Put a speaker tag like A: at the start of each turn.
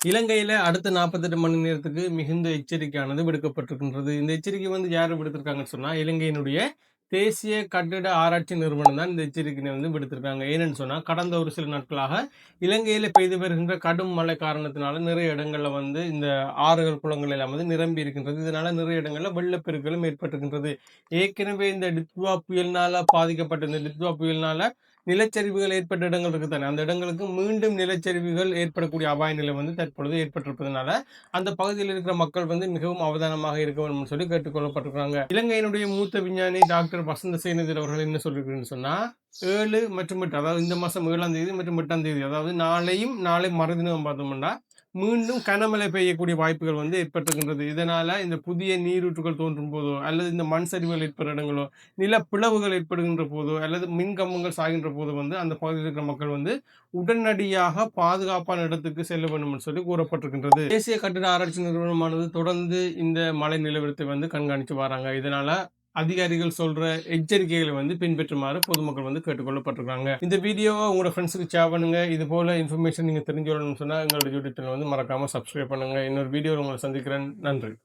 A: இலங்கையில அடுத்த 48 மணி நேரத்துக்கு மிகுந்த எச்சரிக்கையானது விடுக்கப்பட்டிருக்கின்றது. இந்த எச்சரிக்கை யாரு விடுத்திருக்காங்கன்னு சொன்னா, இலங்கையினுடைய தேசிய கட்டிட ஆராய்ச்சி நிறுவனம் தான் இந்த எச்சரிக்கையை விடுத்திருக்காங்க. ஏனென்னு சொன்னா, கடந்த ஒரு சில நாட்களாக இலங்கையில பெய்து வருகின்ற கடும் மழை காரணத்தினால நிறைய இடங்கள்ல இந்த ஆறுகள், குளங்கள் எல்லாம் நிரம்பி இருக்கின்றது. இதனால நிறைய இடங்கள்ல வெள்ளப்பெருக்களும் ஏற்பட்டிருக்கின்றது. ஏற்கனவே இந்த டித்வா புயலினால பாதிக்கப்பட்ட இந்த டித்வா புயலினால நிலச்சரிவுகள் ஏற்பட்ட இடங்கள் இருக்கு தானே, அந்த இடங்களுக்கு மீண்டும் நிலச்சரிவுகள் ஏற்படக்கூடிய அபாய நிலை தற்பொழுது ஏற்பட்டிருப்பதனால, அந்த பகுதியில் இருக்கிற மக்கள் மிகவும் அவதானமாக இருக்க வேண்டும் சொல்லி கேட்டுக் கொள்ளப்பட்டிருக்கிறாங்க. இலங்கையினுடைய மூத்த விஞ்ஞானி டாக்டர் வசந்த சேனதிர் அவர்கள் என்ன சொல்லியிருக்கிறேன்னு சொன்னா, 7 மற்றும் 8 அதாவது இந்த மாசம் 7ஆம் தேதி மற்றும் 8ஆம் தேதி அதாவது நாளையும் நாளை மறுதினம் பார்த்தோம்னா மீண்டும் கனமழை பெய்யக்கூடிய வாய்ப்புகள் ஏற்பட்டிருக்கின்றது. இதனால இந்த புதிய நீரூற்றுகள் தோன்றும் போதோ அல்லது இந்த மண் சரிவுகள் ஏற்படுற இடங்களோ, நிலப்பிளவுகள் ஏற்படுகின்ற போதோ அல்லது மின் கம்பங்கள் சாகின்ற போதோ அந்த பகுதியில் இருக்கிற மக்கள் உடனடியாக பாதுகாப்பான இடத்துக்கு செல்ல வேண்டும் என்று சொல்லி கூறப்பட்டிருக்கின்றது. தேசிய கட்டிட ஆராய்ச்சி நிறுவனமானது தொடர்ந்து இந்த மழை நிலவரத்தை கண்காணித்து வராங்க. இதனால அதிகாரிகள் சொல்ற எச்சரிக்கைகளை பின்பற்றுமாறு பொதுமக்கள் கேட்டுக்கொள்ளப்பட்டிருக்காங்க. இந்த வீடியோவை உங்களோட ஃப்ரெண்ட்ஸுக்கு ஷேர் பண்ணுங்க. இது போல இன்ஃபர்மேஷன் நீங்க தெரிஞ்சு கொள்ளணும்னு சொன்னா எங்களோட யூடியூப் சேனல் மறக்காம சப்ஸ்கிரைப் பண்ணுங்க. இன்னொரு வீடியோவில் உங்களை சந்திக்கிறேன். நன்றி.